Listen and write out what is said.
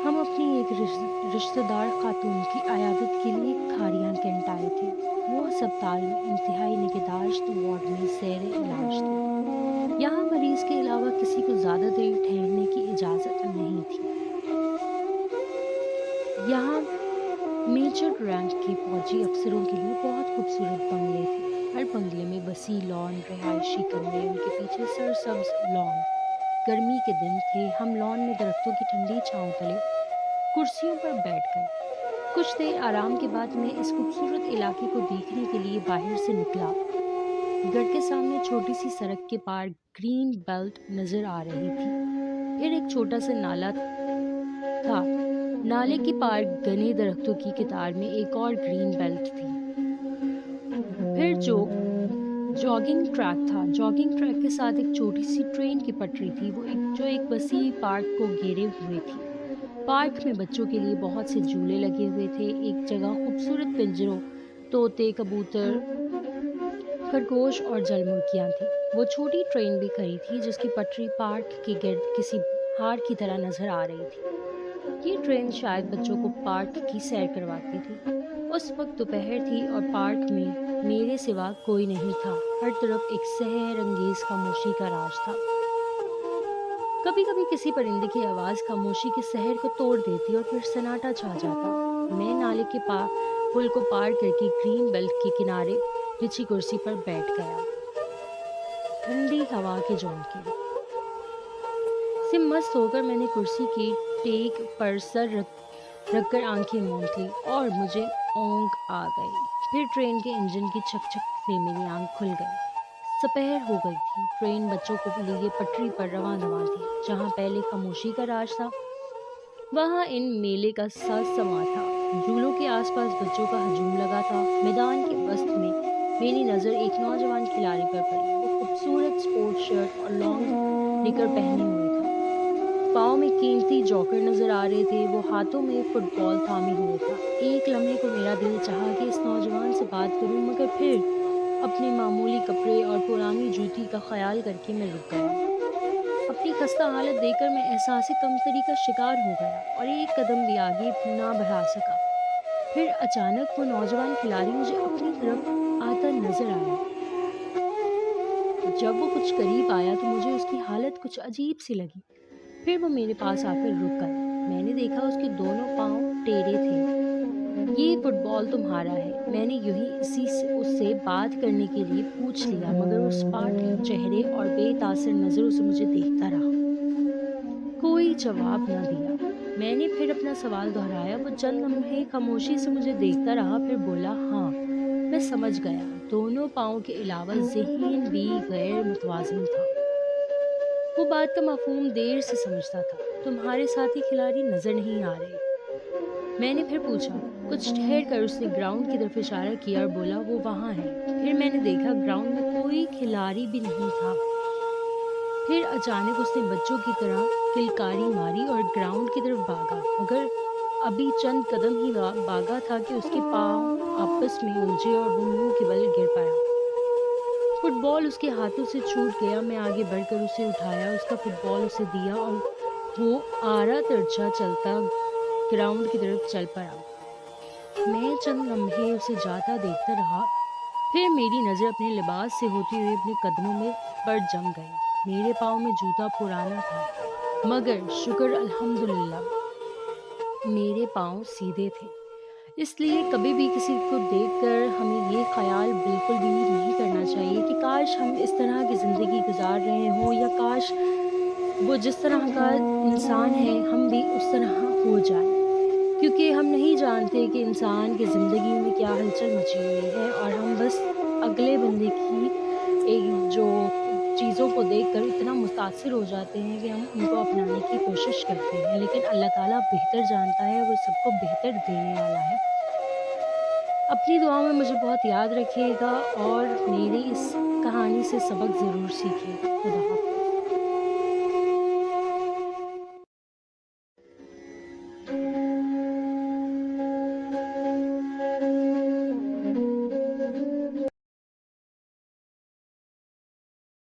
ہم اپنی ایک رشتہ دار خاتون کی عیادت کے لیے کھاریاں کینٹ آئے تھے۔ وہ ہسپتال میں انتہائی نگہداشت وارڈ میں زیر علاج تھی۔ یہاں مریض کے علاوہ کسی کو زیادہ دیر ٹھہرنے کی اجازت نہیں تھی۔ یہاں میجر رینک کے فوجی افسروں کے لیے بہت خوبصورت بنگلے تھے۔ ہر بنگلے میں وسیع لان، رہائشی کمرے، ان کے پیچھے سرسبز لان۔ گرمی کے دن تھے، ہم لان میں درختوں کی ٹھنڈی چھاؤں تلے کرسیوں پر بیٹھ گئے۔ کچھ دیر آرام کے بعد میں اس خوبصورت علاقے کو دیکھنے کے لیے باہر سے نکلا۔ گھر کے سامنے چھوٹی سی سڑک کے پار گرین بیلٹ نظر آ رہی تھی۔ پھر ایک چھوٹا سا نالا تھا۔ نالے کی پار گھنے درختوں کی قطار میں ایک اور گرین بیلٹ تھی۔ پھر جاگنگ ٹریک تھا۔ جاگنگ ٹریک کے ساتھ ایک چھوٹی سی ٹرین کی پٹری تھی، جو ایک وسیع پارک کو گھیرے ہوئے تھی۔ پارک میں بچوں کے لیے بہت سے جھولے لگے ہوئے تھے۔ ایک جگہ خوبصورت پنجروں، طوطے، کبوتر، خرگوش اور جل مرغیاں تھیں۔ وہ چھوٹی ٹرین بھی کھڑی تھی جس کی پٹری پارک کے گرد کسی ہار کی طرح نظر آ رہی تھی۔ یہ ٹرین شاید بچوں کو پارک کی سیر کرواتی تھی۔ اس وقت دوپہر تھی اور پارک میں میرے سوا کوئی نہیں تھا۔ ہر طرف ایک سحر انگیز خاموشی کا راج تھا۔ کبھی کبھی کسی پرندے کی آواز خاموشی کے سحر کو توڑ دیتی اور پھر سناٹا چھا جاتا۔ میں نالے کے پل کو پار کر کے گرین بیلٹ کے کنارے بچھی کرسی پر بیٹھ گیا۔ ٹھنڈی ہوا کے جھونکے سے مست ہو کر میں نے کرسی کی ٹیک پر سر رکھ کر آنکھیں موند لی اور مجھے اونگ آ گئی۔ پھر ٹرین کے انجن کی چھک چھک سے میری آنکھ کھل گئی۔ سپہر ہو گئی تھی۔ ٹرین بچوں کو لیے پٹری پر رواں دواں تھی۔ جہاں پہلے خاموشی کا راج تھا، وہاں ان میلے کا ساز سما تھا۔ جھولوں کے آس پاس بچوں کا ہجوم لگا تھا۔ میدان کے وسط میں میری نظر ایک نوجوان کھلاڑی پر پڑی۔ وہ خوبصورت سپورٹ شرٹ اور لانگ نکر پہنے ہوئے تھا۔ پاؤں میں قیمتی جوکر نظر آ رہے تھے۔ وہ ہاتھوں میں فٹ بال تھامے ہوئے تھا۔ ایک لمحے کو میرا دل چاہا کہ اس نوجوان سے بات کروں، مگر پھر اپنے معمولی کپڑے اور پرانی جوتی کا خیال کر کے میں رک گیا۔ اپنی خستہ حالت دیکھ کر میں احساس کمتری کا شکار ہو گیا اور ایک قدم بھی آگے نہ بڑھا سکا۔ پھر اچانک وہ نوجوان کھلاڑی مجھے اپنی طرف آتا نظر آیا۔ جب وہ کچھ قریب آیا تو مجھے اس کی حالت کچھ عجیب سی لگی۔ پھر وہ میرے پاس آ کر رک گیا۔ میں نے دیکھا اس کے دونوں پاؤں ٹیڑھے تھے۔ یہ فٹ بال تمہارا ہے، میں نے یوں ہی اس سے بات کرنے کے لیے پوچھ لیا، مگر وہ سپاٹ چہرے اور بے تاثر نظروں سے مجھے دیکھتا رہا۔ کوئی جواب نہ دیا۔ میں نے پھر اپنا سوال دہرایا۔ وہ چند لمحے خاموشی سے مجھے دیکھتا رہا، پھر بولا، ہاں میں سمجھ گیا۔ دونوں پاؤں کے علاوہ ذہن بھی غیر متوازن تھا۔ وہ بات کا مفہوم دیر سے سمجھتا تھا۔ تمہارے ساتھی کھلاڑی نظر نہیں آ رہے؟ میں نے پھر پوچھا۔ کچھ ٹھہر کر اس نے گراؤنڈ کی طرف اشارہ کیا اور بولا، وہ وہاں ہے۔ پھر میں نے دیکھا گراؤنڈ میں کوئی کھلاڑی بھی نہیں تھا۔ پھر اچانک اس نے بچوں کی طرح کلکاری ماری اور گراؤنڈ کی طرف بھاگا، مگر ابھی چند قدم ہی بھاگا تھا کہ اس کے پاؤں آپس میں الجھے اور وہ منہ کے بل گر پڑا۔ فٹ بال اس کے ہاتھوں سے چھوٹ گیا۔ میں آگے بڑھ کر اسے اٹھایا، اس کا فٹ بال اسے دیا اور وہ آرا ترچھا چلتا گراؤنڈ کی طرف چل پڑا۔ میں چند لمحے اسے جاتا دیکھتا رہا، پھر میری نظر اپنے لباس سے ہوتی ہوئی اپنے قدموں پر جم گئی۔ میرے پاؤں میں جوتا پرانا تھا، مگر شکر الحمدللہ میرے پاؤں سیدھے تھے۔ اس لیے کبھی بھی کسی کو دیکھ کر ہمیں یہ خیال بالکل بھی نہیں کرنا چاہیے کہ کاش ہم اس طرح کی زندگی گزار رہے ہوں، یا کاش وہ جس طرح کا انسان ہے ہم بھی اس طرح ہو جائیں، کیونکہ ہم نہیں جانتے کہ انسان کی زندگی میں کیا ہلچل مچی ہوئی ہے، اور ہم بس اگلے بندے کی جو چیزوں کو دیکھ کر اتنا متاثر ہو جاتے ہیں کہ ہم ان کو اپنانے کی کوشش کرتے ہیں، لیکن اللہ تعالیٰ بہتر جانتا ہے، وہ سب کو بہتر دینے والا ہے۔ اپنی دعاؤں میں مجھے بہت یاد رکھیے گا اور میری اس کہانی سے سبق ضرور سیکھیے گا۔ خدا حافظ۔